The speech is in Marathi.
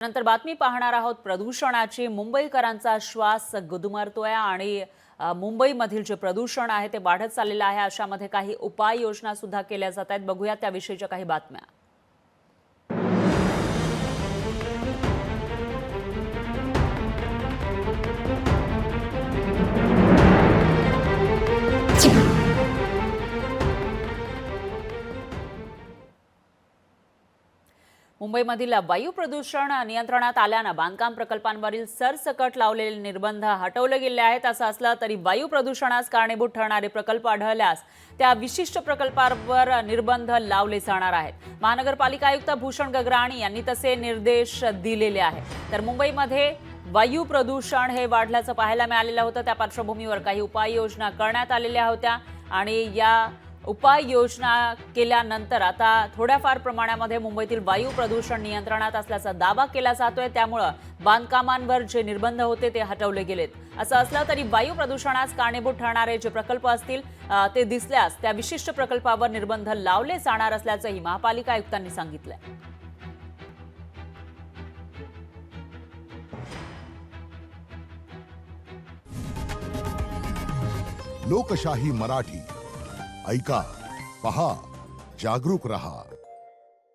नंतर बातमी पाहणार आहोत प्रदूषणाची। मुंबईकरांचा श्वास गुदमरतोय आणि मुंबईमधील जे प्रदूषण आहे ते वाढत चाललेलं आहे। अशामध्ये काही उपाययोजना सुद्धा केल्या जात आहेत। बघूया त्याविषयीच्या काही बातम्या। मुंबईमधील वायू प्रदूषण नियंत्रणात आल्याने बांधकाम प्रकल्पांवरील सरसकट लावलेले निर्बंध हटवले गेले आहेत। असं असलं तरी वायू प्रदूषणास कारणीभूत ठरणारे प्रकल्प आढळल्यास त्या विशिष्ट प्रकल्पांवर निर्बंध लावले जाणार आहेत। महानगरपालिका आयुक्त भूषण गगराणी यांनी तसे निर्देश दिलेले आहेत। तर मुंबईमध्ये वायू प्रदूषण हे वाढल्याचं पाहायला मिळालेलं होतं। त्या पार्श्वभूमीवर काही उपाययोजना करण्यात आलेल्या होत्या आणि या उपाययोजना केल्यानंतर आता थोड्याफार प्रमाणामध्ये मुंबईतील वायू प्रदूषण नियंत्रणात असल्याचा दावा केला जातोय। त्यामुळे बांधकामांवर जे निर्बंध होते ते हटवले गेलेत। असं असलं तरी वायू प्रदूषणास कारणीभूत ठरणारे जे प्रकल्प असतील ते दिसल्यास त्या विशिष्ट प्रकल्पावर निर्बंध लावले जाणार असल्याचंही महापालिका आयुक्तांनी सांगितलंय। लोकशाही मराठी ऐका, पहा, जागरूक रहा।